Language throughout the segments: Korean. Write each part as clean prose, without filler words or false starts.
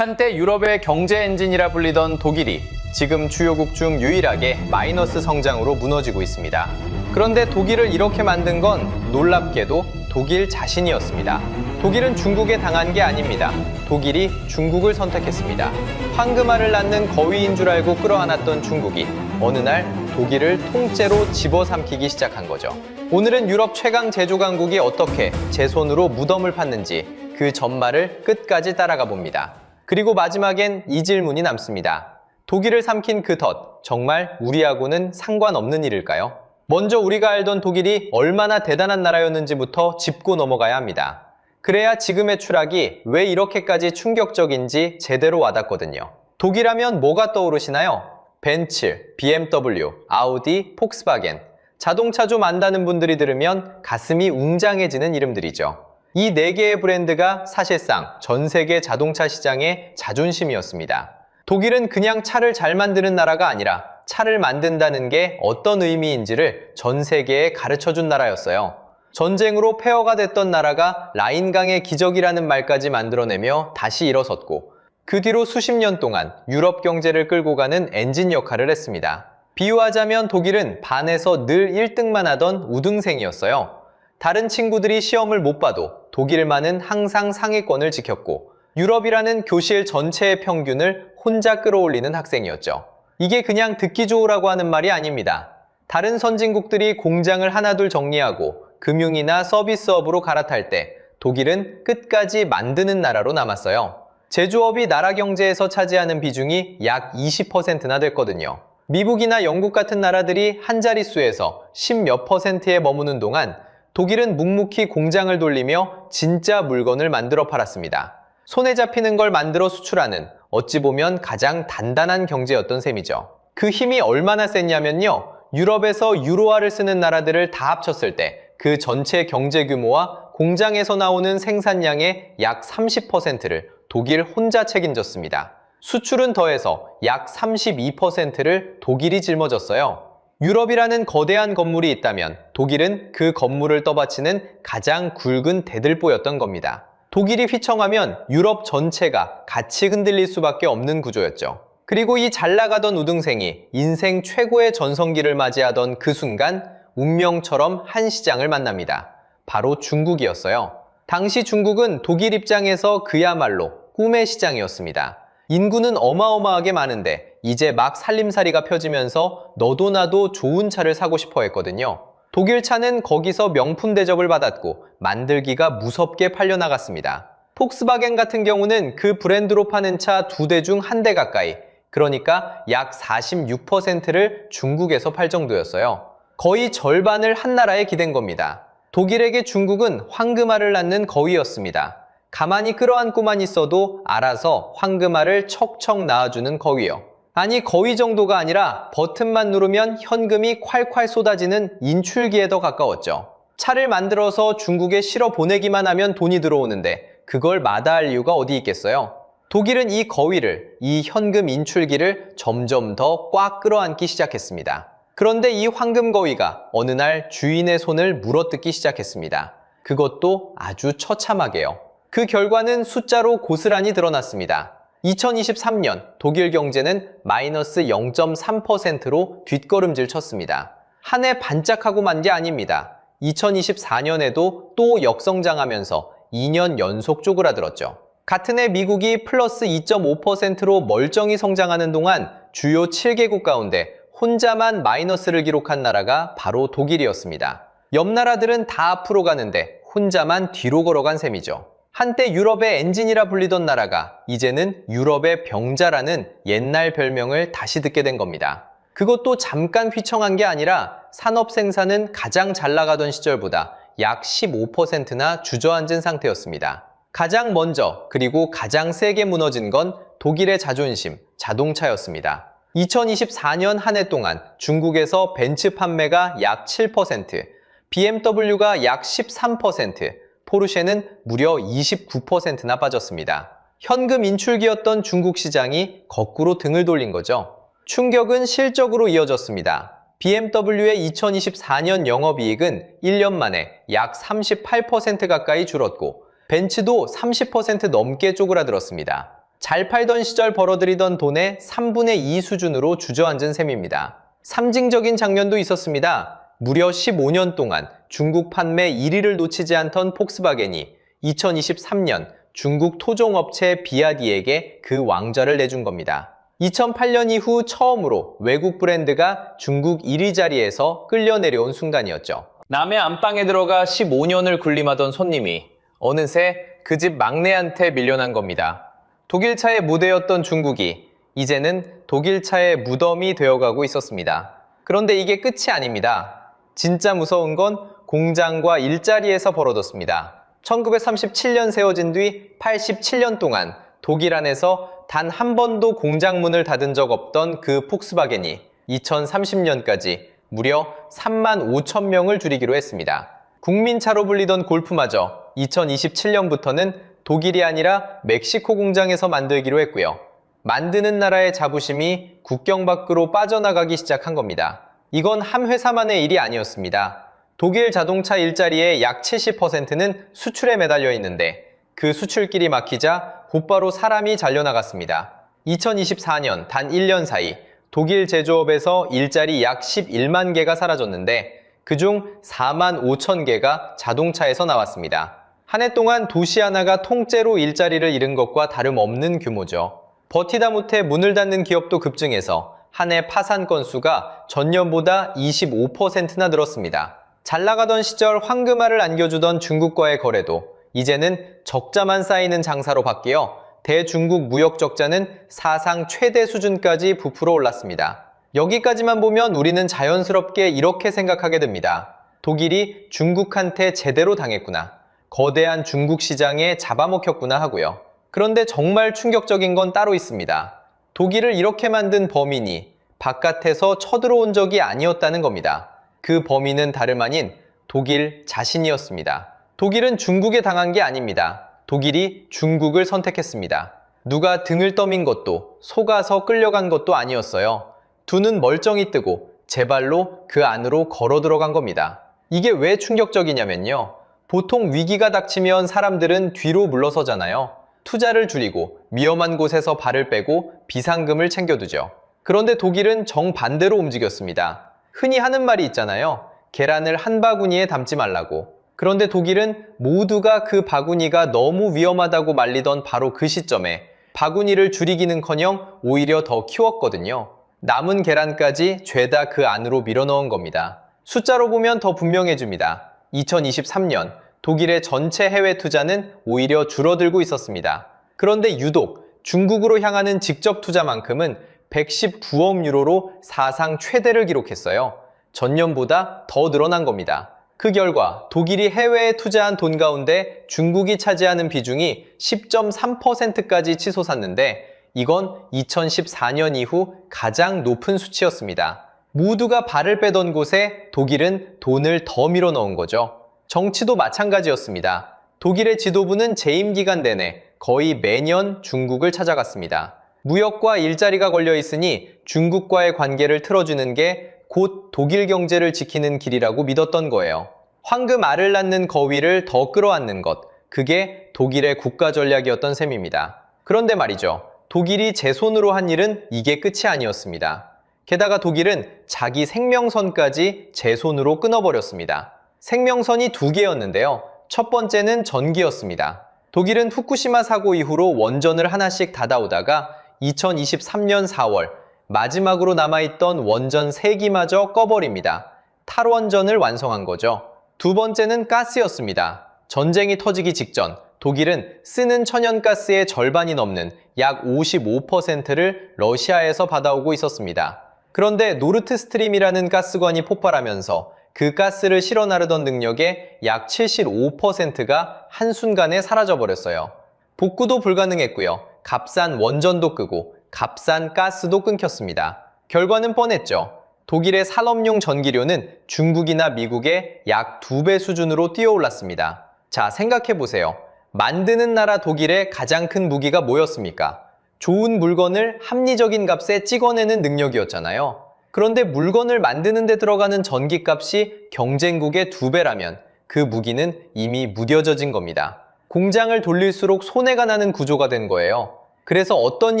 한때 유럽의 경제 엔진이라 불리던 독일이 지금 주요국 중 유일하게 마이너스 성장으로 무너지고 있습니다. 그런데 독일을 이렇게 만든 건 놀랍게도 독일 자신이었습니다. 독일은 중국에 당한 게 아닙니다. 독일이 중국을 선택했습니다. 황금알을 낳는 거위인 줄 알고 끌어안았던 중국이 어느 날 독일을 통째로 집어삼키기 시작한 거죠. 오늘은 유럽 최강 제조 강국이 어떻게 제 손으로 무덤을 팠는지 그 전말을 끝까지 따라가 봅니다. 그리고 마지막엔 이 질문이 남습니다. 독일을 삼킨 그 덫, 정말 우리하고는 상관없는 일일까요? 먼저 우리가 알던 독일이 얼마나 대단한 나라였는지부터 짚고 넘어가야 합니다. 그래야 지금의 추락이 왜 이렇게까지 충격적인지 제대로 와닿거든요. 독일하면 뭐가 떠오르시나요? 벤츠, BMW, 아우디, 폭스바겐. 자동차 좀 안다는 분들이 들으면 가슴이 웅장해지는 이름들이죠. 이 4개의 브랜드가 사실상 전 세계 자동차 시장의 자존심이었습니다. 독일은 그냥 차를 잘 만드는 나라가 아니라 차를 만든다는 게 어떤 의미인지를 전 세계에 가르쳐준 나라였어요. 전쟁으로 폐허가 됐던 나라가 라인강의 기적이라는 말까지 만들어내며 다시 일어섰고 그 뒤로 수십 년 동안 유럽 경제를 끌고 가는 엔진 역할을 했습니다. 비유하자면 독일은 반에서 늘 1등만 하던 우등생이었어요. 다른 친구들이 시험을 못 봐도 독일만은 항상 상위권을 지켰고 유럽이라는 교실 전체의 평균을 혼자 끌어올리는 학생이었죠. 이게 그냥 듣기 좋으라고 하는 말이 아닙니다. 다른 선진국들이 공장을 하나둘 정리하고 금융이나 서비스업으로 갈아탈 때 독일은 끝까지 만드는 나라로 남았어요. 제조업이 나라 경제에서 차지하는 비중이 약 20%나 됐거든요. 미국이나 영국 같은 나라들이 한 자릿수에서 10몇 %에 머무는 동안 독일은 묵묵히 공장을 돌리며 진짜 물건을 만들어 팔았습니다. 손에 잡히는 걸 만들어 수출하는 어찌 보면 가장 단단한 경제였던 셈이죠. 그 힘이 얼마나 셌냐면요. 유럽에서 유로화를 쓰는 나라들을 다 합쳤을 때 그 전체 경제 규모와 공장에서 나오는 생산량의 약 30%를 독일 혼자 책임졌습니다. 수출은 더해서 약 32%를 독일이 짊어졌어요. 유럽이라는 거대한 건물이 있다면 독일은 그 건물을 떠받치는 가장 굵은 대들보였던 겁니다. 독일이 휘청하면 유럽 전체가 같이 흔들릴 수밖에 없는 구조였죠. 그리고 이 잘 나가던 우등생이 인생 최고의 전성기를 맞이하던 그 순간 운명처럼 한 시장을 만납니다. 바로 중국이었어요. 당시 중국은 독일 입장에서 그야말로 꿈의 시장이었습니다. 인구는 어마어마하게 많은데 이제 막 살림살이가 펴지면서 너도 나도 좋은 차를 사고 싶어 했거든요. 독일 차는 거기서 명품 대접을 받았고 만들기가 무섭게 팔려나갔습니다. 폭스바겐 같은 경우는 그 브랜드로 파는 차 2대 중 1대 가까이, 그러니까 약 46%를 중국에서 팔 정도였어요. 거의 절반을 한 나라에 기댄 겁니다. 독일에게 중국은 황금알을 낳는 거위였습니다. 가만히 끌어안고만 있어도 알아서 황금알을 척척 낳아주는 거위요. 아니 거위 정도가 아니라 버튼만 누르면 현금이 콸콸 쏟아지는 인출기에 더 가까웠죠. 차를 만들어서 중국에 실어 보내기만 하면 돈이 들어오는데 그걸 마다할 이유가 어디 있겠어요? 독일은 이 거위를, 이 현금 인출기를 점점 더 꽉 끌어안기 시작했습니다. 그런데 이 황금 거위가 어느 날 주인의 손을 물어뜯기 시작했습니다. 그것도 아주 처참하게요. 그 결과는 숫자로 고스란히 드러났습니다. 2023년 독일 경제는 마이너스 0.3%로 뒷걸음질 쳤습니다. 한 해 반짝하고 만 게 아닙니다. 2024년에도 또 역성장하면서 2년 연속 쪼그라들었죠. 같은 해 미국이 플러스 2.5%로 멀쩡히 성장하는 동안 주요 7개국 가운데 혼자만 마이너스를 기록한 나라가 바로 독일이었습니다. 옆 나라들은 다 앞으로 가는데 혼자만 뒤로 걸어간 셈이죠. 한때 유럽의 엔진이라 불리던 나라가 이제는 유럽의 병자라는 옛날 별명을 다시 듣게 된 겁니다. 그것도 잠깐 휘청한 게 아니라 산업 생산은 가장 잘 나가던 시절보다 약 15%나 주저앉은 상태였습니다. 가장 먼저 그리고 가장 세게 무너진 건 독일의 자존심, 자동차였습니다. 2024년 한 해 동안 중국에서 벤츠 판매가 약 7%, BMW가 약 13%, 포르쉐는 무려 29%나 빠졌습니다. 현금 인출기였던 중국 시장이 거꾸로 등을 돌린 거죠. 충격은 실적으로 이어졌습니다. BMW의 2024년 영업이익은 1년 만에 약 38% 가까이 줄었고 벤츠도 30% 넘게 쪼그라들었습니다. 잘 팔던 시절 벌어들이던 돈의 3분의 2 수준으로 주저앉은 셈입니다. 상징적인 장면도 있었습니다. 무려 15년 동안 중국 판매 1위를 놓치지 않던 폭스바겐이 2023년 중국 토종업체 비아디에게 그 왕좌를 내준 겁니다. 2008년 이후 처음으로 외국 브랜드가 중국 1위 자리에서 끌려 내려온 순간이었죠. 남의 안방에 들어가 15년을 군림하던 손님이 어느새 그 집 막내한테 밀려난 겁니다. 독일차의 무대였던 중국이 이제는 독일차의 무덤이 되어가고 있었습니다. 그런데 이게 끝이 아닙니다. 진짜 무서운 건 공장과 일자리에서 벌어졌습니다. 1937년 세워진 뒤 87년 동안 독일 안에서 단 한 번도 공장 문을 닫은 적 없던 그 폭스바겐이 2030년까지 무려 3만 5천 명을 줄이기로 했습니다. 국민차로 불리던 골프마저 2027년부터는 독일이 아니라 멕시코 공장에서 만들기로 했고요. 만드는 나라의 자부심이 국경 밖으로 빠져나가기 시작한 겁니다. 이건 한 회사만의 일이 아니었습니다. 독일 자동차 일자리의 약 70%는 수출에 매달려 있는데 그 수출길이 막히자 곧바로 사람이 잘려나갔습니다. 2024년 단 1년 사이 독일 제조업에서 일자리 약 11만 개가 사라졌는데 그중 4만 5천 개가 자동차에서 나왔습니다. 한 해 동안 도시 하나가 통째로 일자리를 잃은 것과 다름없는 규모죠. 버티다 못해 문을 닫는 기업도 급증해서 한 해 파산 건수가 전년보다 25%나 늘었습니다. 잘 나가던 시절 황금알을 안겨주던 중국과의 거래도 이제는 적자만 쌓이는 장사로 바뀌어 대중국 무역 적자는 사상 최대 수준까지 부풀어 올랐습니다. 여기까지만 보면 우리는 자연스럽게 이렇게 생각하게 됩니다. 독일이 중국한테 제대로 당했구나. 거대한 중국 시장에 잡아먹혔구나 하고요. 그런데 정말 충격적인 건 따로 있습니다. 독일을 이렇게 만든 범인이 바깥에서 쳐들어온 적이 아니었다는 겁니다. 그 범인은 다름 아닌 독일 자신이었습니다. 독일은 중국에 당한 게 아닙니다. 독일이 중국을 선택했습니다. 누가 등을 떠민 것도 속아서 끌려간 것도 아니었어요. 두 눈 멀쩡히 뜨고 제 발로 그 안으로 걸어 들어간 겁니다. 이게 왜 충격적이냐면요. 보통 위기가 닥치면 사람들은 뒤로 물러서잖아요. 투자를 줄이고 위험한 곳에서 발을 빼고 비상금을 챙겨두죠. 그런데 독일은 정반대로 움직였습니다. 흔히 하는 말이 있잖아요. 계란을 한 바구니에 담지 말라고. 그런데 독일은 모두가 그 바구니가 너무 위험하다고 말리던 바로 그 시점에 바구니를 줄이기는커녕 오히려 더 키웠거든요. 남은 계란까지 죄다 그 안으로 밀어넣은 겁니다. 숫자로 보면 더 분명해집니다. 2023년 독일의 전체 해외 투자는 오히려 줄어들고 있었습니다. 그런데 유독 중국으로 향하는 직접 투자만큼은 119억 유로로 사상 최대를 기록했어요. 전년보다 더 늘어난 겁니다. 그 결과 독일이 해외에 투자한 돈 가운데 중국이 차지하는 비중이 10.3%까지 치솟았는데 이건 2014년 이후 가장 높은 수치였습니다. 모두가 발을 빼던 곳에 독일은 돈을 더 밀어넣은 거죠. 정치도 마찬가지였습니다. 독일의 지도부는 재임 기간 내내 거의 매년 중국을 찾아갔습니다. 무역과 일자리가 걸려 있으니 중국과의 관계를 틀어주는 게 곧 독일 경제를 지키는 길이라고 믿었던 거예요. 황금알을 낳는 거위를 더 끌어안는 것, 그게 독일의 국가 전략이었던 셈입니다. 그런데 말이죠. 독일이 제 손으로 한 일은 이게 끝이 아니었습니다. 게다가 독일은 자기 생명선까지 제 손으로 끊어버렸습니다. 생명선이 두 개였는데요. 첫 번째는 전기였습니다. 독일은 후쿠시마 사고 이후로 원전을 하나씩 닫아오다가 2023년 4월 마지막으로 남아있던 원전 3기마저 꺼버립니다. 탈원전을 완성한 거죠. 두 번째는 가스였습니다. 전쟁이 터지기 직전 독일은 쓰는 천연가스의 절반이 넘는 약 55%를 러시아에서 받아오고 있었습니다. 그런데 노르트스트림이라는 가스관이 폭발하면서 그 가스를 실어 나르던 능력의 약 75%가 한순간에 사라져버렸어요. 복구도 불가능했고요. 값싼 원전도 끄고 값싼 가스도 끊겼습니다. 결과는 뻔했죠. 독일의 산업용 전기료는 중국이나 미국의 약 2배 수준으로 뛰어올랐습니다. 자, 생각해보세요. 만드는 나라 독일의 가장 큰 무기가 뭐였습니까? 좋은 물건을 합리적인 값에 찍어내는 능력이었잖아요. 그런데 물건을 만드는 데 들어가는 전기값이 경쟁국의 2배라면 그 무기는 이미 무뎌져진 겁니다. 공장을 돌릴수록 손해가 나는 구조가 된 거예요. 그래서 어떤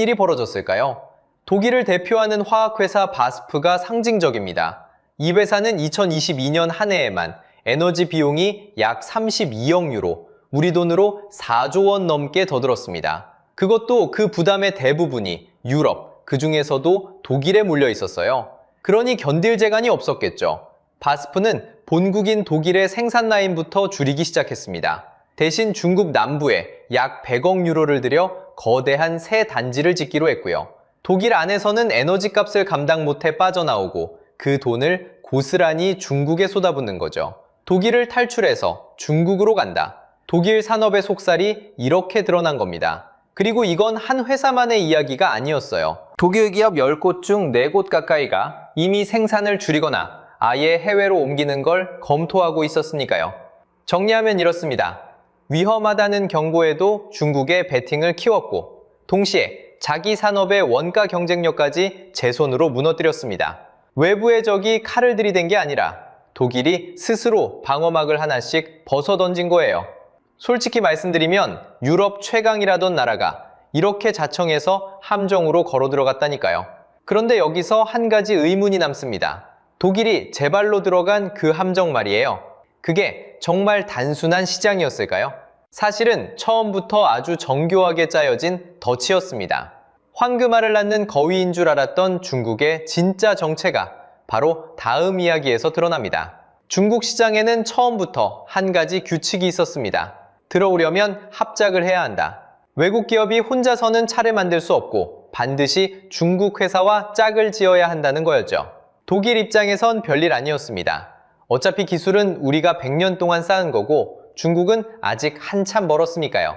일이 벌어졌을까요? 독일을 대표하는 화학회사 바스프가 상징적입니다. 이 회사는 2022년 한 해에만 에너지 비용이 약 32억 유로, 우리 돈으로 4조 원 넘게 더 들었습니다. 그것도 그 부담의 대부분이 유럽, 그 중에서도 독일에 몰려 있었어요. 그러니 견딜 재간이 없었겠죠. 바스프는 본국인 독일의 생산 라인부터 줄이기 시작했습니다. 대신 중국 남부에 약 100억 유로를 들여 거대한 새 단지를 짓기로 했고요. 독일 안에서는 에너지 값을 감당 못해 빠져나오고 그 돈을 고스란히 중국에 쏟아붓는 거죠. 독일을 탈출해서 중국으로 간다. 독일 산업의 속살이 이렇게 드러난 겁니다. 그리고 이건 한 회사만의 이야기가 아니었어요. 독일 기업 10곳 중 4곳 가까이가 이미 생산을 줄이거나 아예 해외로 옮기는 걸 검토하고 있었으니까요. 정리하면 이렇습니다. 위험하다는 경고에도 중국의 베팅을 키웠고 동시에 자기 산업의 원가 경쟁력까지 제 손으로 무너뜨렸습니다. 외부의 적이 칼을 들이댄 게 아니라 독일이 스스로 방어막을 하나씩 벗어던진 거예요. 솔직히 말씀드리면 유럽 최강이라던 나라가 이렇게 자청해서 함정으로 걸어 들어갔다니까요. 그런데 여기서 한 가지 의문이 남습니다. 독일이 제 발로 들어간 그 함정 말이에요. 그게 정말 단순한 시장이었을까요? 사실은 처음부터 아주 정교하게 짜여진 덫이었습니다. 황금알을 낳는 거위인 줄 알았던 중국의 진짜 정체가 바로 다음 이야기에서 드러납니다. 중국 시장에는 처음부터 한 가지 규칙이 있었습니다. 들어오려면 합작을 해야 한다. 외국 기업이 혼자서는 차를 만들 수 없고 반드시 중국 회사와 짝을 지어야 한다는 거였죠. 독일 입장에선 별일 아니었습니다. 어차피 기술은 우리가 100년 동안 쌓은 거고 중국은 아직 한참 멀었으니까요.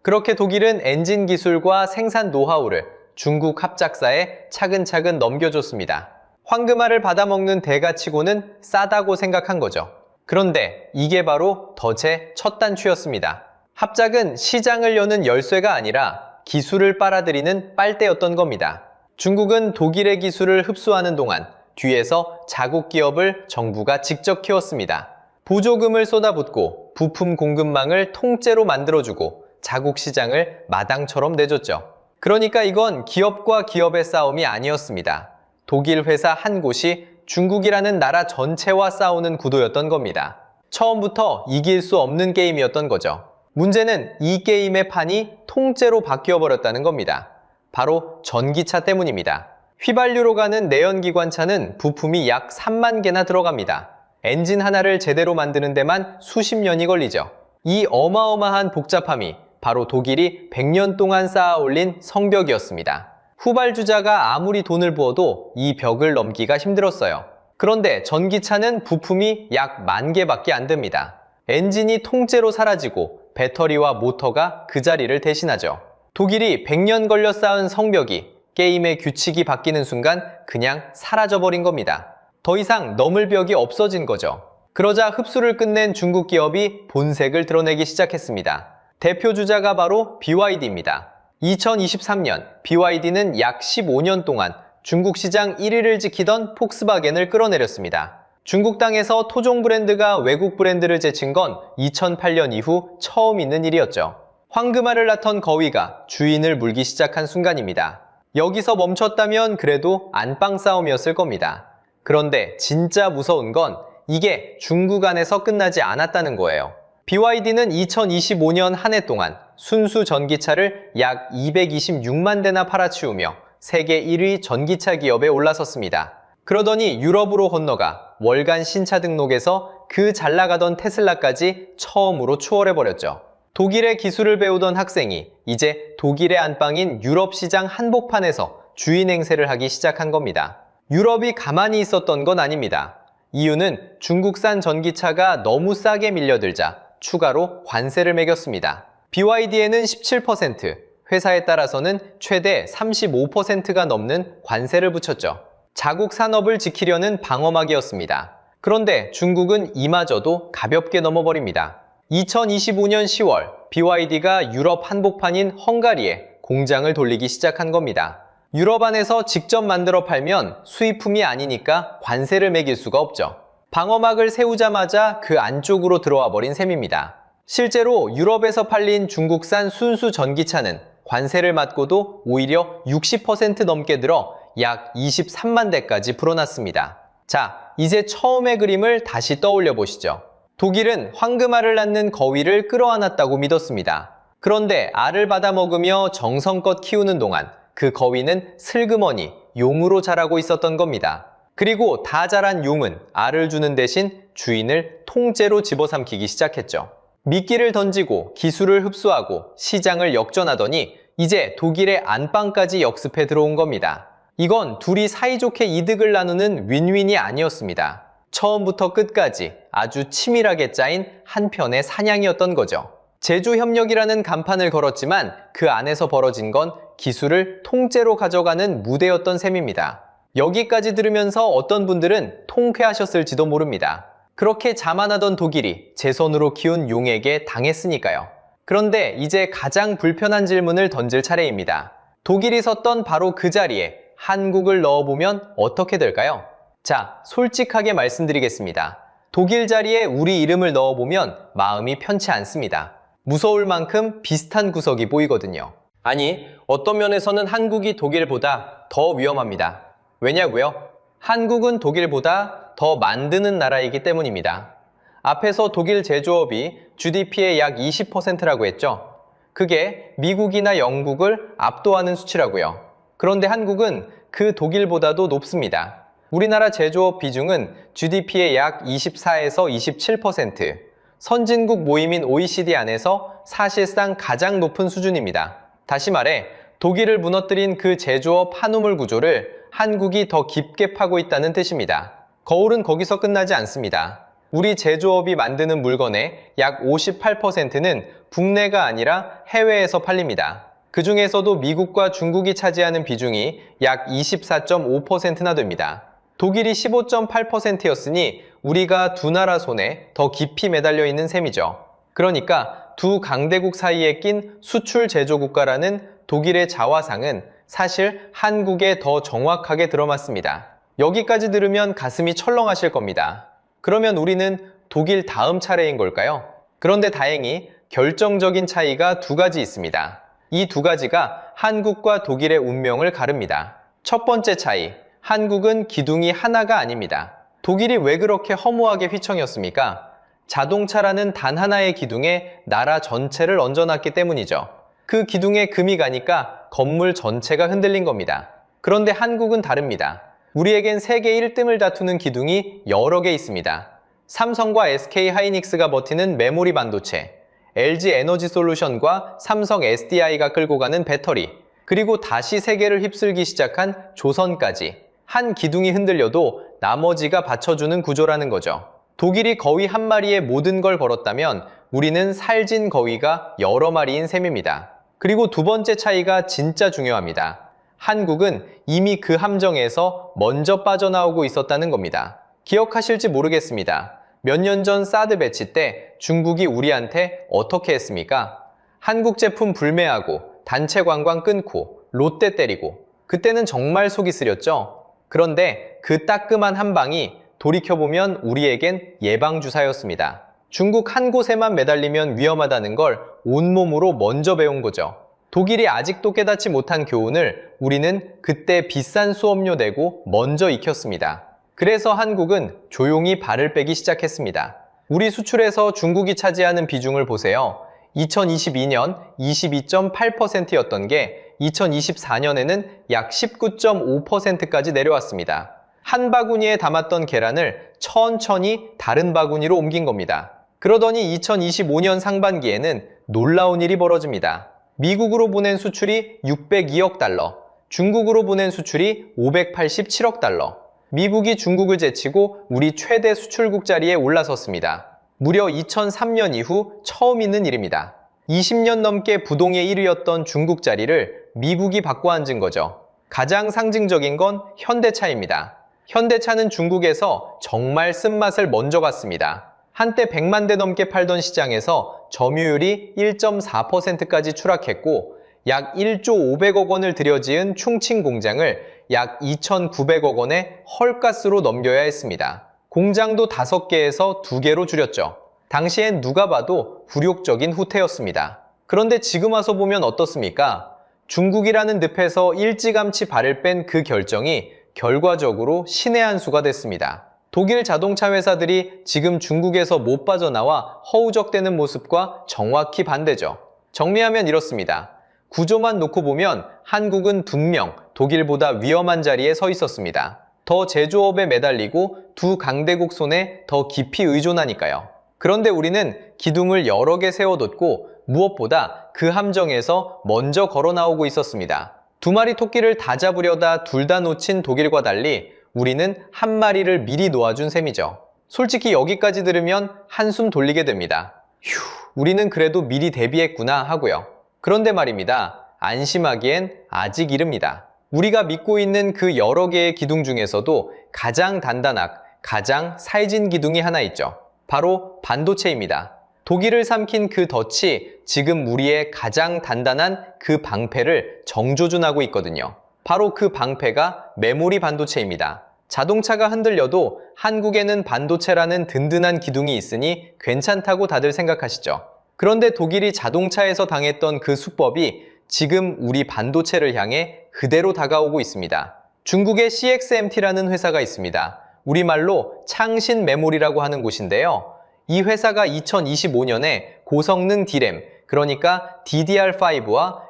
그렇게 독일은 엔진 기술과 생산 노하우를 중국 합작사에 차근차근 넘겨줬습니다. 황금알을 받아먹는 대가치고는 싸다고 생각한 거죠. 그런데 이게 바로 덫의 첫 단추였습니다. 합작은 시장을 여는 열쇠가 아니라 기술을 빨아들이는 빨대였던 겁니다. 중국은 독일의 기술을 흡수하는 동안 뒤에서 자국 기업을 정부가 직접 키웠습니다. 보조금을 쏟아붓고 부품 공급망을 통째로 만들어주고 자국 시장을 마당처럼 내줬죠. 그러니까 이건 기업과 기업의 싸움이 아니었습니다. 독일 회사 한 곳이 중국이라는 나라 전체와 싸우는 구도였던 겁니다. 처음부터 이길 수 없는 게임이었던 거죠. 문제는 이 게임의 판이 통째로 바뀌어버렸다는 겁니다. 바로 전기차 때문입니다. 휘발유로 가는 내연기관차는 부품이 약 3만 개나 들어갑니다. 엔진 하나를 제대로 만드는 데만 수십 년이 걸리죠. 이 어마어마한 복잡함이 바로 독일이 100년 동안 쌓아 올린 성벽이었습니다. 후발주자가 아무리 돈을 부어도 이 벽을 넘기가 힘들었어요. 그런데 전기차는 부품이 약 10,000개밖에 안 됩니다. 엔진이 통째로 사라지고 배터리와 모터가 그 자리를 대신하죠. 독일이 100년 걸려 쌓은 성벽이 게임의 규칙이 바뀌는 순간 그냥 사라져버린 겁니다. 더 이상 넘을 벽이 없어진 거죠. 그러자 흡수를 끝낸 중국 기업이 본색을 드러내기 시작했습니다. 대표 주자가 바로 BYD입니다. 2023년 BYD는 약 15년 동안 중국 시장 1위를 지키던 폭스바겐을 끌어내렸습니다. 중국 땅에서 토종 브랜드가 외국 브랜드를 제친 건 2008년 이후 처음 있는 일이었죠. 황금알을 낳던 거위가 주인을 물기 시작한 순간입니다. 여기서 멈췄다면 그래도 안방 싸움이었을 겁니다. 그런데 진짜 무서운 건 이게 중국 안에서 끝나지 않았다는 거예요. BYD는 2025년 한 해 동안 순수 전기차를 약 226만 대나 팔아치우며 세계 1위 전기차 기업에 올라섰습니다. 그러더니 유럽으로 건너가 월간 신차 등록에서 그 잘나가던 테슬라까지 처음으로 추월해버렸죠. 독일의 기술을 배우던 학생이 이제 독일의 안방인 유럽 시장 한복판에서 주인 행세를 하기 시작한 겁니다. 유럽이 가만히 있었던 건 아닙니다. 이유는 중국산 전기차가 너무 싸게 밀려들자 추가로 관세를 매겼습니다. BYD에는 17%, 회사에 따라서는 최대 35%가 넘는 관세를 붙였죠. 자국 산업을 지키려는 방어막이었습니다. 그런데 중국은 이마저도 가볍게 넘어버립니다. 2025년 10월 BYD가 유럽 한복판인 헝가리에 공장을 돌리기 시작한 겁니다. 유럽 안에서 직접 만들어 팔면 수입품이 아니니까 관세를 매길 수가 없죠. 방어막을 세우자마자 그 안쪽으로 들어와 버린 셈입니다. 실제로 유럽에서 팔린 중국산 순수 전기차는 관세를 맞고도 오히려 60% 넘게 들어 약 23만 대까지 불어났습니다. 자, 이제 처음의 그림을 다시 떠올려 보시죠. 독일은 황금알을 낳는 거위를 끌어안았다고 믿었습니다. 그런데 알을 받아먹으며 정성껏 키우는 동안 그 거위는 슬그머니 용으로 자라고 있었던 겁니다. 그리고 다 자란 용은 알을 주는 대신 주인을 통째로 집어삼키기 시작했죠. 미끼를 던지고 기술을 흡수하고 시장을 역전하더니 이제 독일의 안방까지 역습해 들어온 겁니다. 이건 둘이 사이좋게 이득을 나누는 윈윈이 아니었습니다. 처음부터 끝까지 아주 치밀하게 짜인 한편의 사냥이었던 거죠. 제조협력이라는 간판을 걸었지만 그 안에서 벌어진 건 기술을 통째로 가져가는 무대였던 셈입니다. 여기까지 들으면서 어떤 분들은 통쾌하셨을지도 모릅니다. 그렇게 자만하던 독일이 제 손으로 키운 용에게 당했으니까요. 그런데 이제 가장 불편한 질문을 던질 차례입니다. 독일이 섰던 바로 그 자리에 한국을 넣어보면 어떻게 될까요? 자, 솔직하게 말씀드리겠습니다. 독일 자리에 우리 이름을 넣어보면 마음이 편치 않습니다. 무서울 만큼 비슷한 구석이 보이거든요. 아니, 어떤 면에서는 한국이 독일보다 더 위험합니다. 왜냐고요? 한국은 독일보다 더 만드는 나라이기 때문입니다. 앞에서 독일 제조업이 GDP의 약 20%라고 했죠. 그게 미국이나 영국을 압도하는 수치라고요. 그런데 한국은 그 독일보다도 높습니다. 우리나라 제조업 비중은 GDP의 약 24에서 27%, 선진국 모임인 OECD 안에서 사실상 가장 높은 수준입니다. 다시 말해 독일을 무너뜨린 그 제조업 한우물 구조를 한국이 더 깊게 파고 있다는 뜻입니다. 거울은 거기서 끝나지 않습니다. 우리 제조업이 만드는 물건의 약 58%는 국내가 아니라 해외에서 팔립니다. 그 중에서도 미국과 중국이 차지하는 비중이 약 24.5%나 됩니다. 독일이 15.8%였으니 우리가 두 나라 손에 더 깊이 매달려 있는 셈이죠. 그러니까 두 강대국 사이에 낀 수출 제조 국가라는 독일의 자화상은 사실 한국에 더 정확하게 들어맞습니다. 여기까지 들으면 가슴이 철렁하실 겁니다. 그러면 우리는 독일 다음 차례인 걸까요? 그런데 다행히 결정적인 차이가 두 가지 있습니다. 이 두 가지가 한국과 독일의 운명을 가릅니다. 첫 번째 차이, 한국은 기둥이 하나가 아닙니다. 독일이 왜 그렇게 허무하게 휘청였습니까? 자동차라는 단 하나의 기둥에 나라 전체를 얹어놨기 때문이죠. 그 기둥에 금이 가니까 건물 전체가 흔들린 겁니다. 그런데 한국은 다릅니다. 우리에겐 세계 1등을 다투는 기둥이 여러 개 있습니다. 삼성과 SK 하이닉스가 버티는 메모리 반도체, LG 에너지 솔루션과 삼성 SDI가 끌고 가는 배터리, 그리고 다시 세계를 휩쓸기 시작한 조선까지 한 기둥이 흔들려도 나머지가 받쳐주는 구조라는 거죠. 독일이 거위 한 마리에 모든 걸 걸었다면 우리는 살진 거위가 여러 마리인 셈입니다. 그리고 두 번째 차이가 진짜 중요합니다. 한국은 이미 그 함정에서 먼저 빠져나오고 있었다는 겁니다. 기억하실지 모르겠습니다. 몇 년 전 사드 배치 때 중국이 우리한테 어떻게 했습니까? 한국 제품 불매하고 단체 관광 끊고 롯데 때리고 그때는 정말 속이 쓰렸죠? 그런데 그 따끔한 한 방이 돌이켜보면 우리에겐 예방주사였습니다. 중국 한 곳에만 매달리면 위험하다는 걸 온몸으로 먼저 배운 거죠. 독일이 아직도 깨닫지 못한 교훈을 우리는 그때 비싼 수업료 내고 먼저 익혔습니다. 그래서 한국은 조용히 발을 빼기 시작했습니다. 우리 수출에서 중국이 차지하는 비중을 보세요. 2022년 22.8%였던 게 2024년에는 약 19.5%까지 내려왔습니다. 한 바구니에 담았던 계란을 천천히 다른 바구니로 옮긴 겁니다. 그러더니 2025년 상반기에는 놀라운 일이 벌어집니다. 미국으로 보낸 수출이 602억 달러, 중국으로 보낸 수출이 587억 달러. 미국이 중국을 제치고 우리 최대 수출국 자리에 올라섰습니다. 무려 2003년 이후 처음 있는 일입니다. 20년 넘게 부동의 1위였던 중국 자리를 미국이 바꿔 앉은 거죠. 가장 상징적인 건 현대차입니다. 현대차는 중국에서 정말 쓴맛을 먼저 갔습니다. 한때 100만 대 넘게 팔던 시장에서 점유율이 1.4%까지 추락했고 약 1조 500억 원을 들여지은 충칭 공장을 약 2,900억 원에 헐가스로 넘겨야 했습니다. 공장도 5개에서 2개로 줄였죠. 당시엔 누가 봐도 굴욕적인 후퇴였습니다. 그런데 지금 와서 보면 어떻습니까? 중국이라는 늪에서 일찌감치 발을 뺀 그 결정이 결과적으로 신의 한 수가 됐습니다. 독일 자동차 회사들이 지금 중국에서 못 빠져나와 허우적대는 모습과 정확히 반대죠. 정리하면 이렇습니다. 구조만 놓고 보면 한국은 분명 독일보다 위험한 자리에 서 있었습니다. 더 제조업에 매달리고 두 강대국 손에 더 깊이 의존하니까요. 그런데 우리는 기둥을 여러 개 세워뒀고 무엇보다 그 함정에서 먼저 걸어 나오고 있었습니다. 두 마리 토끼를 다 잡으려다 둘 다 놓친 독일과 달리 우리는 한 마리를 미리 놓아준 셈이죠. 솔직히 여기까지 들으면 한숨 돌리게 됩니다. 휴, 우리는 그래도 미리 대비했구나 하고요. 그런데 말입니다. 안심하기엔 아직 이릅니다. 우리가 믿고 있는 그 여러 개의 기둥 중에서도 가장 단단하고 가장 살진 기둥이 하나 있죠. 바로 반도체입니다. 독일을 삼킨 그 덫이 지금 우리의 가장 단단한 그 방패를 정조준하고 있거든요. 바로 그 방패가 메모리 반도체입니다. 자동차가 흔들려도 한국에는 반도체라는 든든한 기둥이 있으니 괜찮다고 다들 생각하시죠. 그런데 독일이 자동차에서 당했던 그 수법이 지금 우리 반도체를 향해 그대로 다가오고 있습니다. 중국의 CXMT라는 회사가 있습니다. 우리말로 창신 메모리라고 하는 곳인데요. 이 회사가 2025년에 고성능 D램, 그러니까 DDR5와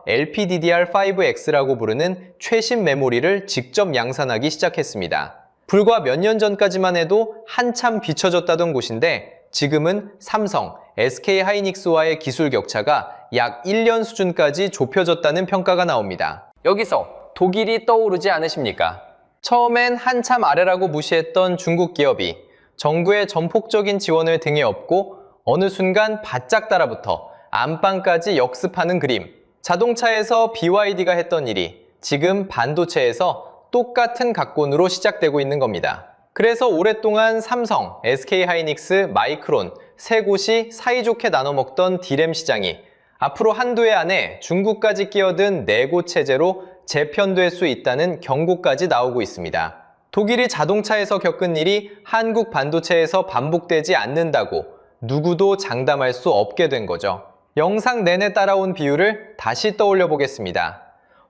LPDDR5X라고 부르는 최신 메모리를 직접 양산하기 시작했습니다. 불과 몇 년 전까지만 해도 한참 비춰졌다던 곳인데 지금은 삼성, SK하이닉스와의 기술 격차가 약 1년 수준까지 좁혀졌다는 평가가 나옵니다. 여기서 독일이 떠오르지 않으십니까? 처음엔 한참 아래라고 무시했던 중국 기업이 정부의 전폭적인 지원을 등에 업고 어느 순간 바짝 달아붙어 안방까지 역습하는 그림. 자동차에서 BYD가 했던 일이 지금 반도체에서 똑같은 각본으로 시작되고 있는 겁니다. 그래서 오랫동안 삼성, SK하이닉스, 마이크론 세 곳이 사이좋게 나눠먹던 D램 시장이 앞으로 한두 해 안에 중국까지 끼어든 네 곳 체제로 재편될 수 있다는 경고까지 나오고 있습니다. 독일이 자동차에서 겪은 일이 한국 반도체에서 반복되지 않는다고 누구도 장담할 수 없게 된 거죠. 영상 내내 따라온 비유를 다시 떠올려 보겠습니다.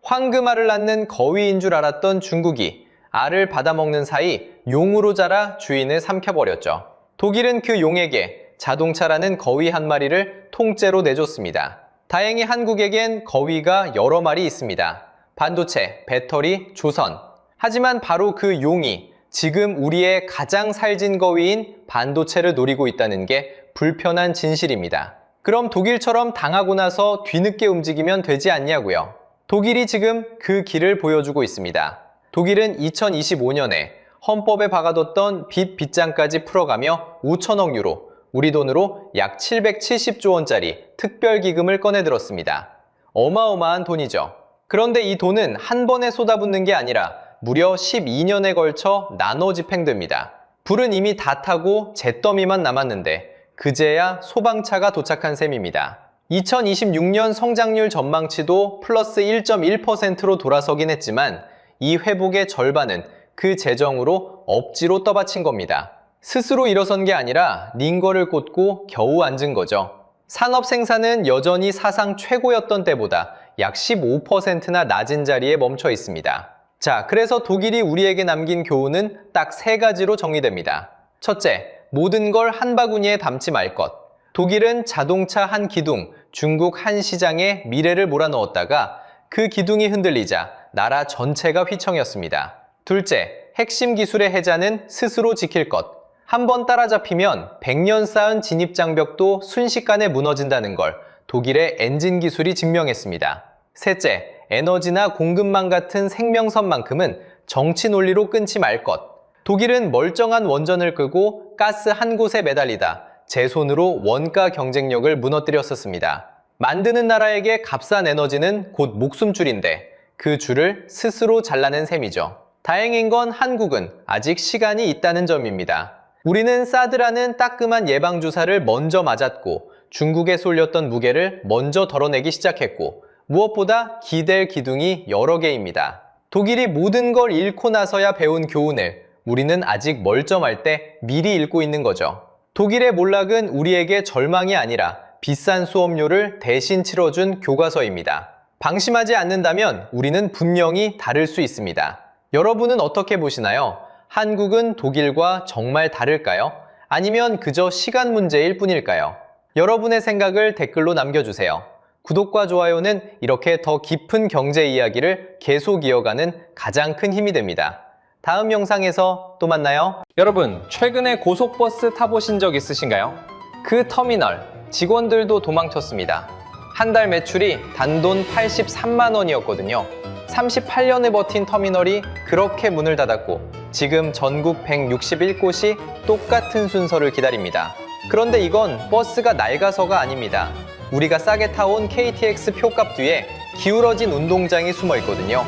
황금알을 낳는 거위인 줄 알았던 중국이 알을 받아먹는 사이 용으로 자라 주인을 삼켜버렸죠. 독일은 그 용에게 자동차라는 거위 한 마리를 통째로 내줬습니다. 다행히 한국에겐 거위가 여러 마리 있습니다. 반도체, 배터리, 조선. 하지만 바로 그 용이 지금 우리의 가장 살진 거위인 반도체를 노리고 있다는 게 불편한 진실입니다. 그럼 독일처럼 당하고 나서 뒤늦게 움직이면 되지 않냐고요. 독일이 지금 그 길을 보여주고 있습니다. 독일은 2025년에 헌법에 박아뒀던 빚장까지 풀어가며 5천억 유로, 우리 돈으로 약 770조 원짜리 특별기금을 꺼내들었습니다. 어마어마한 돈이죠. 그런데 이 돈은 한 번에 쏟아붓는 게 아니라 무려 12년에 걸쳐 나눠 집행됩니다. 불은 이미 다 타고 잿더미만 남았는데 그제야 소방차가 도착한 셈입니다. 2026년 성장률 전망치도 플러스 1.1%로 돌아서긴 했지만 이 회복의 절반은 그 재정으로 억지로 떠받친 겁니다. 스스로 일어선 게 아니라 링거를 꽂고 겨우 앉은 거죠. 산업 생산은 여전히 사상 최고였던 때보다 약 15%나 낮은 자리에 멈춰 있습니다. 자, 그래서 독일이 우리에게 남긴 교훈은 딱 세 가지로 정리됩니다. 첫째, 모든 걸 한 바구니에 담지 말 것. 독일은 자동차 한 기둥, 중국 한 시장에 미래를 몰아넣었다가 그 기둥이 흔들리자 나라 전체가 휘청였습니다. 둘째, 핵심 기술의 해자는 스스로 지킬 것. 한번 따라잡히면 100년 쌓은 진입장벽도 순식간에 무너진다는 걸 독일의 엔진 기술이 증명했습니다. 셋째, 에너지나 공급망 같은 생명선만큼은 정치 논리로 끊지 말 것. 독일은 멀쩡한 원전을 끄고 가스 한 곳에 매달리다 제 손으로 원가 경쟁력을 무너뜨렸었습니다. 만드는 나라에게 값싼 에너지는 곧 목숨줄인데 그 줄을 스스로 잘라낸 셈이죠. 다행인 건 한국은 아직 시간이 있다는 점입니다. 우리는 사드라는 따끔한 예방주사를 먼저 맞았고 중국에 쏠렸던 무게를 먼저 덜어내기 시작했고 무엇보다 기댈 기둥이 여러 개입니다. 독일이 모든 걸 잃고 나서야 배운 교훈을 우리는 아직 멀쩡할 때 미리 읽고 있는 거죠. 독일의 몰락은 우리에게 절망이 아니라 비싼 수업료를 대신 치러준 교과서입니다. 방심하지 않는다면 우리는 분명히 다를 수 있습니다. 여러분은 어떻게 보시나요? 한국은 독일과 정말 다를까요? 아니면 그저 시간 문제일 뿐일까요? 여러분의 생각을 댓글로 남겨주세요. 구독과 좋아요는 이렇게 더 깊은 경제 이야기를 계속 이어가는 가장 큰 힘이 됩니다. 다음 영상에서 또 만나요. 여러분, 최근에 고속버스 타보신 적 있으신가요? 그 터미널, 직원들도 도망쳤습니다. 한 달 매출이 단돈 83만 원이었거든요. 38년을 버틴 터미널이 그렇게 문을 닫았고 지금 전국 161곳이 똑같은 순서를 기다립니다. 그런데 이건 버스가 낡아서가 아닙니다. 우리가 싸게 타온 KTX 표값 뒤에 기울어진 운동장이 숨어 있거든요.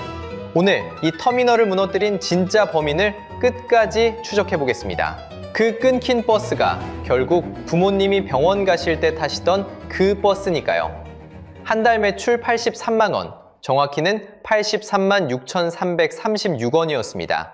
오늘 이 터미널을 무너뜨린 진짜 범인을 끝까지 추적해 보겠습니다. 그 끊긴 버스가 결국 부모님이 병원 가실 때 타시던 그 버스니까요. 한 달 매출 83만 원, 정확히는 83만 6,336원이었습니다.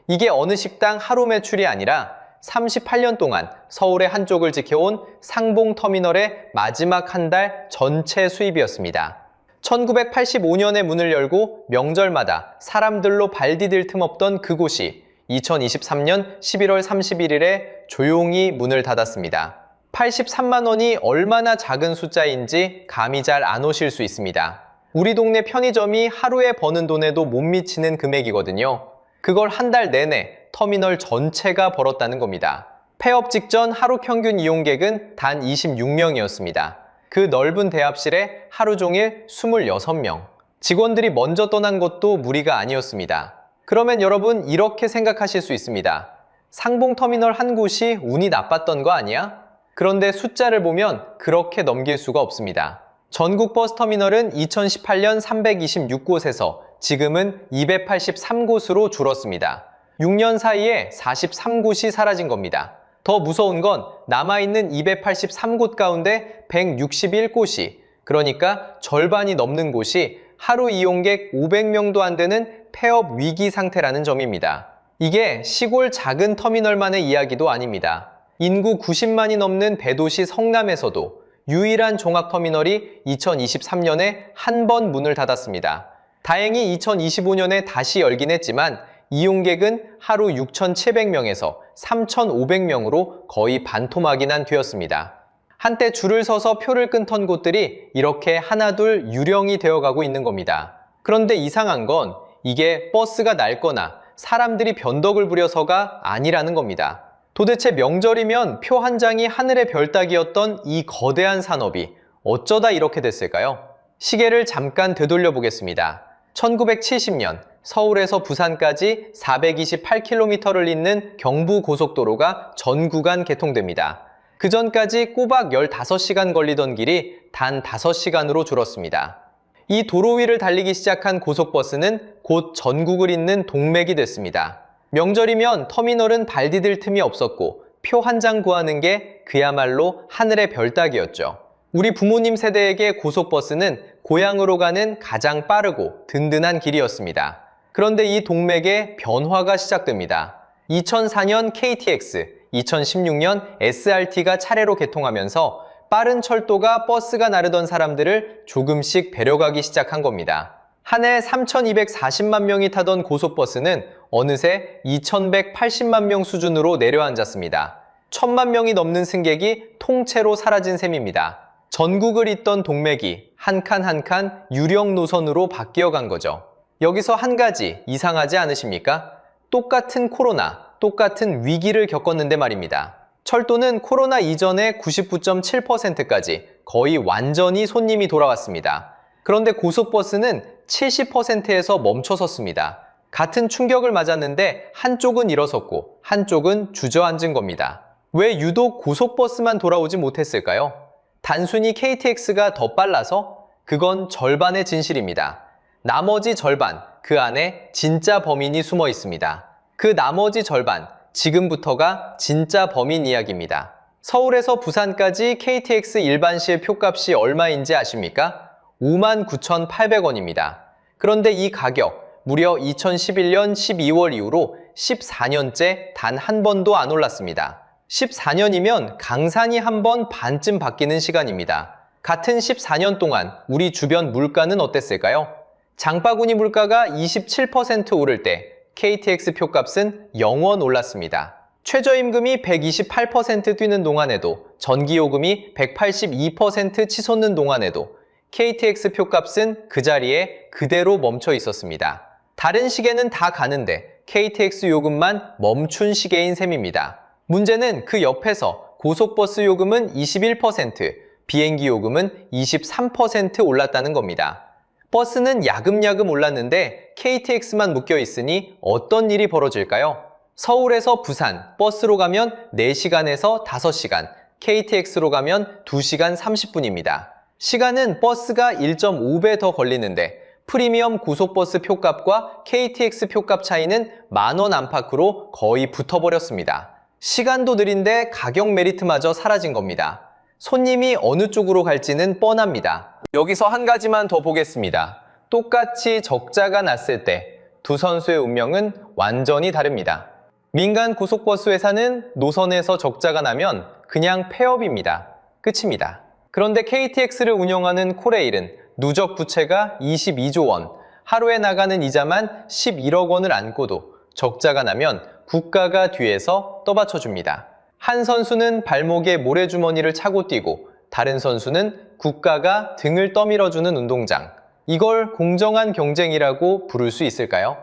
이게 어느 식당 하루 매출이 아니라 38년 동안 서울의 한쪽을 지켜온 상봉터미널의 마지막 한 달 전체 수입이었습니다. 1985년에 문을 열고 명절마다 사람들로 발 디딜 틈 없던 그곳이 2023년 11월 31일에 조용히 문을 닫았습니다. 83만 원이 얼마나 작은 숫자인지 감이 잘 안 오실 수 있습니다. 우리 동네 편의점이 하루에 버는 돈에도 못 미치는 금액이거든요. 그걸 한 달 내내 터미널 전체가 벌었다는 겁니다. 폐업 직전 하루 평균 이용객은 단 26명이었습니다. 그 넓은 대합실에 하루 종일 26명. 직원들이 먼저 떠난 것도 무리가 아니었습니다. 그러면 여러분 이렇게 생각하실 수 있습니다. 상봉터미널 한 곳이 운이 나빴던 거 아니야? 그런데 숫자를 보면 그렇게 넘길 수가 없습니다. 전국 버스터미널은 2018년 326곳에서 지금은 283곳으로 줄었습니다. 6년 사이에 43곳이 사라진 겁니다. 더 무서운 건 남아있는 283곳 가운데 161곳이, 그러니까 절반이 넘는 곳이 하루 이용객 500명도 안 되는 폐업 위기 상태라는 점입니다. 이게 시골 작은 터미널만의 이야기도 아닙니다. 인구 90만이 넘는 대도시 성남에서도 유일한 종합터미널이 2023년에 한 번 문을 닫았습니다. 다행히 2025년에 다시 열긴 했지만 이용객은 하루 6,700명에서 3,500명으로 거의 반토막이 되었습니다. 한때 줄을 서서 표를 끊던 곳들이 이렇게 하나둘 유령이 되어가고 있는 겁니다. 그런데 이상한 건 이게 버스가 낡거나 사람들이 변덕을 부려서가 아니라는 겁니다. 도대체 명절이면 표 한 장이 하늘의 별 따기였던 이 거대한 산업이 어쩌다 이렇게 됐을까요? 시계를 잠깐 되돌려 보겠습니다. 1970년 서울에서 부산까지 428km를 잇는 경부고속도로가 전 구간 개통됩니다. 그 전까지 꼬박 15시간 걸리던 길이 단 5시간으로 줄었습니다. 이 도로 위를 달리기 시작한 고속버스는 곧 전국을 잇는 동맥이 됐습니다. 명절이면 터미널은 발 디딜 틈이 없었고 표 한 장 구하는 게 그야말로 하늘의 별 따기였죠. 우리 부모님 세대에게 고속버스는 고향으로 가는 가장 빠르고 든든한 길이었습니다. 그런데 이 동맥에 변화가 시작됩니다. 2004년 KTX, 2016년 SRT가 차례로 개통하면서 빠른 철도가 버스가 나르던 사람들을 조금씩 배려가기 시작한 겁니다. 한 해 3,240만 명이 타던 고속버스는 어느새 2,180만 명 수준으로 내려앉았습니다. 1,000만 명이 넘는 승객이 통째로 사라진 셈입니다. 전국을 잇던 동맥이 한 칸 한 칸 유령 노선으로 바뀌어간 거죠. 여기서 한 가지 이상하지 않으십니까? 똑같은 코로나, 똑같은 위기를 겪었는데 말입니다. 철도는 코로나 이전의 99.7%까지 거의 완전히 손님이 돌아왔습니다. 그런데 고속버스는 70%에서 멈춰섰습니다. 같은 충격을 맞았는데 한쪽은 일어섰고 한쪽은 주저앉은 겁니다. 왜 유독 고속버스만 돌아오지 못했을까요? 단순히 KTX가 더 빨라서? 그건 절반의 진실입니다. 나머지 절반, 그 안에 진짜 범인이 숨어 있습니다. 그 나머지 절반, 지금부터가 진짜 범인 이야기입니다. 서울에서 부산까지 KTX 일반실 표값이 얼마인지 아십니까? 59,800원입니다. 그런데 이 가격, 무려 2011년 12월 이후로 14년째 단 한 번도 안 올랐습니다. 14년이면 강산이 한 번 반쯤 바뀌는 시간입니다. 같은 14년 동안 우리 주변 물가는 어땠을까요? 장바구니 물가가 27% 오를 때 KTX 표값은 0원 올랐습니다. 최저임금이 128% 뛰는 동안에도, 전기요금이 182% 치솟는 동안에도 KTX 표값은 그 자리에 그대로 멈춰 있었습니다. 다른 시계는 다 가는데 KTX 요금만 멈춘 시계인 셈입니다. 문제는 그 옆에서 고속버스 요금은 21%, 비행기 요금은 23% 올랐다는 겁니다. 버스는 야금야금 올랐는데 KTX만 묶여 있으니 어떤 일이 벌어질까요? 서울에서 부산, 버스로 가면 4시간에서 5시간, KTX로 가면 2시간 30분입니다. 시간은 버스가 1.5배 더 걸리는데 프리미엄 고속버스 표값과 KTX 표값 차이는 10,000원 안팎으로 거의 붙어버렸습니다. 시간도 느린데 가격 메리트마저 사라진 겁니다. 손님이 어느 쪽으로 갈지는 뻔합니다. 여기서 한 가지만 더 보겠습니다. 똑같이 적자가 났을 때 두 선수의 운명은 완전히 다릅니다. 민간 고속버스 회사는 노선에서 적자가 나면 그냥 폐업입니다. 끝입니다. 그런데 KTX를 운영하는 코레일은 누적 부채가 22조 원, 하루에 나가는 이자만 11억 원을 안고도 적자가 나면 국가가 뒤에서 떠받쳐줍니다. 한 선수는 발목에 모래주머니를 차고 뛰고 다른 선수는 국가가 등을 떠밀어주는 운동장. 이걸 공정한 경쟁이라고 부를 수 있을까요?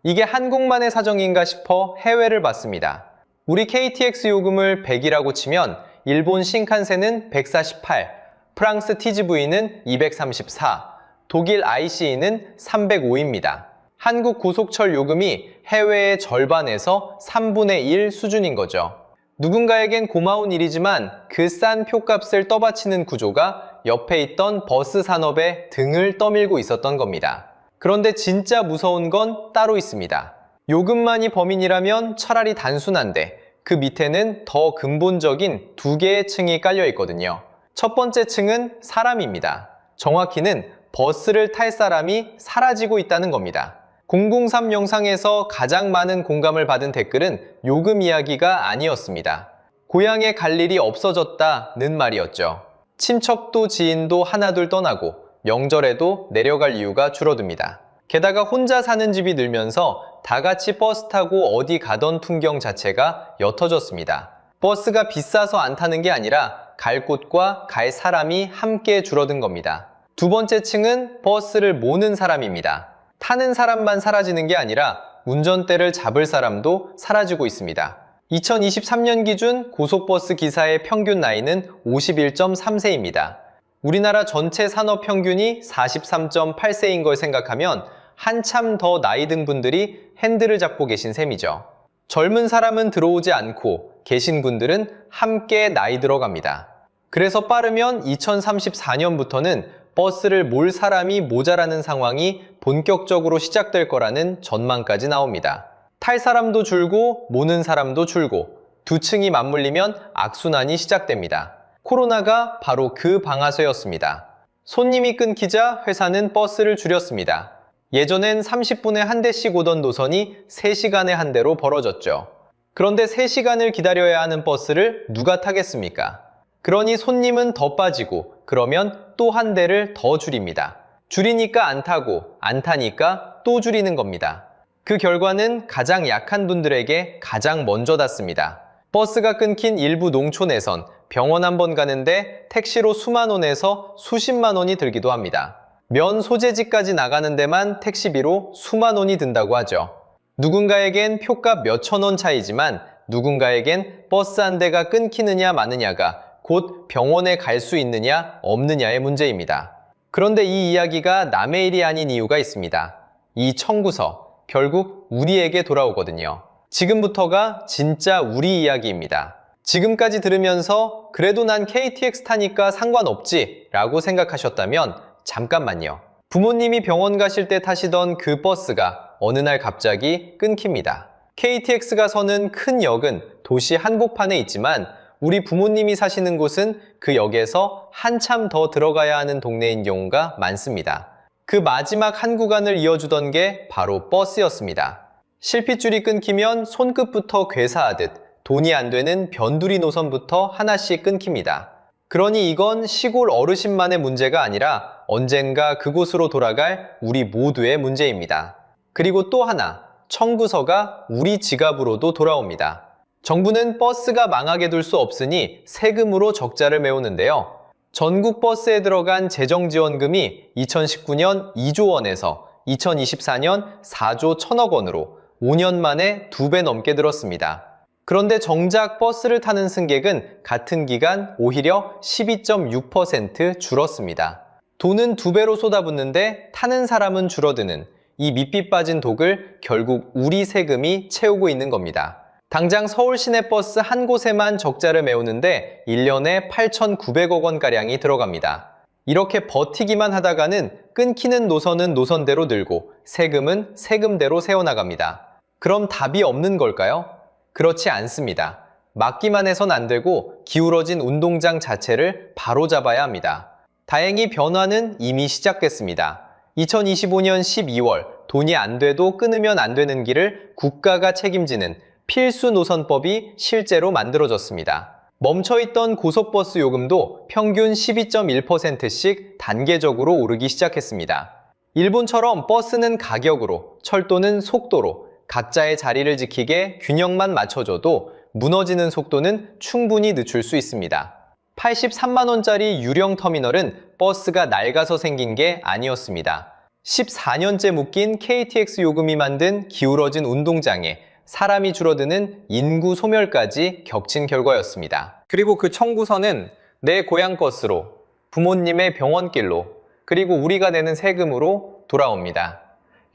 이게 한국만의 사정인가 싶어 해외를 봤습니다. 우리 KTX 요금을 100이라고 치면 일본 신칸센은 148, 프랑스 TGV는 234, 독일 ICE는 305입니다. 한국 고속철 요금이 해외의 절반에서 3분의 1 수준인 거죠. 누군가에겐 고마운 일이지만 그 싼 표값을 떠받치는 구조가 옆에 있던 버스 산업의 등을 떠밀고 있었던 겁니다. 그런데 진짜 무서운 건 따로 있습니다. 요금만이 범인이라면 차라리 단순한데 그 밑에는 더 근본적인 두 개의 층이 깔려 있거든요. 첫 번째 층은 사람입니다. 정확히는 버스를 탈 사람이 사라지고 있다는 겁니다. 003 영상에서 가장 많은 공감을 받은 댓글은 요금 이야기가 아니었습니다. 고향에 갈 일이 없어졌다는 말이었죠. 친척도 지인도 하나둘 떠나고 명절에도 내려갈 이유가 줄어듭니다. 게다가 혼자 사는 집이 늘면서 다 같이 버스 타고 어디 가던 풍경 자체가 옅어졌습니다. 버스가 비싸서 안 타는 게 아니라 갈 곳과 갈 사람이 함께 줄어든 겁니다. 두 번째 층은 버스를 모는 사람입니다. 타는 사람만 사라지는 게 아니라 운전대를 잡을 사람도 사라지고 있습니다. 2023년 기준 고속버스 기사의 평균 나이는 51.3세입니다. 우리나라 전체 산업 평균이 43.8세인 걸 생각하면 한참 더 나이 든 분들이 핸들을 잡고 계신 셈이죠. 젊은 사람은 들어오지 않고 계신 분들은 함께 나이 들어갑니다. 그래서 빠르면 2034년부터는 버스를 몰 사람이 모자라는 상황이 본격적으로 시작될 거라는 전망까지 나옵니다. 탈 사람도 줄고 모는 사람도 줄고 두 층이 맞물리면 악순환이 시작됩니다. 코로나가 바로 그 방아쇠였습니다. 손님이 끊기자 회사는 버스를 줄였습니다. 예전엔 30분에 한 대씩 오던 노선이 3시간에 한 대로 벌어졌죠. 그런데 3시간을 기다려야 하는 버스를 누가 타겠습니까? 그러니 손님은 더 빠지고 그러면 또 한 대를 더 줄입니다. 줄이니까 안 타고 안 타니까 또 줄이는 겁니다. 그 결과는 가장 약한 분들에게 가장 먼저 닿습니다. 버스가 끊긴 일부 농촌에선 병원 한 번 가는데 택시로 수만 원에서 수십만 원이 들기도 합니다. 면 소재지까지 나가는 데만 택시비로 수만 원이 든다고 하죠. 누군가에겐 표값 몇천 원 차이지만 누군가에겐 버스 한 대가 끊기느냐 마느냐가 곧 병원에 갈 수 있느냐 없느냐의 문제입니다. 그런데 이 이야기가 남의 일이 아닌 이유가 있습니다. 이 청구서, 결국 우리에게 돌아오거든요. 지금부터가 진짜 우리 이야기입니다. 지금까지 들으면서 그래도 난 KTX 타니까 상관없지 라고 생각하셨다면 잠깐만요. 부모님이 병원 가실 때 타시던 그 버스가 어느 날 갑자기 끊깁니다. KTX가 서는 큰 역은 도시 한복판에 있지만 우리 부모님이 사시는 곳은 그 역에서 한참 더 들어가야 하는 동네인 경우가 많습니다. 그 마지막 한 구간을 이어주던 게 바로 버스였습니다. 실핏줄이 끊기면 손끝부터 괴사하듯 돈이 안 되는 변두리 노선부터 하나씩 끊깁니다. 그러니 이건 시골 어르신만의 문제가 아니라 언젠가 그곳으로 돌아갈 우리 모두의 문제입니다. 그리고 또 하나, 청구서가 우리 지갑으로도 돌아옵니다. 정부는 버스가 망하게 둘 수 없으니 세금으로 적자를 메우는데요. 전국 버스에 들어간 재정지원금이 2019년 2조 원에서 2024년 4조 1천억 원으로 5년 만에 2배 넘게 늘었습니다. 그런데 정작 버스를 타는 승객은 같은 기간 오히려 12.6% 줄었습니다. 돈은 2배로 쏟아붓는데 타는 사람은 줄어드는 이 밑빛 빠진 독을 결국 우리 세금이 채우고 있는 겁니다. 당장 서울 시내버스 한 곳에만 적자를 메우는데 1년에 8,900억 원가량이 들어갑니다. 이렇게 버티기만 하다가는 끊기는 노선은 노선대로 늘고 세금은 세금대로 세워나갑니다. 그럼 답이 없는 걸까요? 그렇지 않습니다. 막기만 해선 안 되고 기울어진 운동장 자체를 바로잡아야 합니다. 다행히 변화는 이미 시작됐습니다. 2025년 12월 돈이 안 돼도 끊으면 안 되는 길을 국가가 책임지는 필수 노선법이 실제로 만들어졌습니다. 멈춰있던 고속버스 요금도 평균 12.1%씩 단계적으로 오르기 시작했습니다. 일본처럼 버스는 가격으로, 철도는 속도로 각자의 자리를 지키게 균형만 맞춰줘도 무너지는 속도는 충분히 늦출 수 있습니다. 83만 원짜리 유령 터미널은 버스가 낡아서 생긴 게 아니었습니다. 14년째 묶인 KTX 요금이 만든 기울어진 운동장에 사람이 줄어드는 인구 소멸까지 겹친 결과였습니다. 그리고 그 청구서는 내 고향 버스로, 부모님의 병원길로, 그리고 우리가 내는 세금으로 돌아옵니다.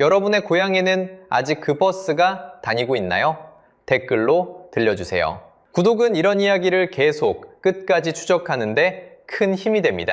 여러분의 고향에는 아직 그 버스가 다니고 있나요? 댓글로 들려주세요. 구독은 이런 이야기를 계속 끝까지 추적하는데 큰 힘이 됩니다.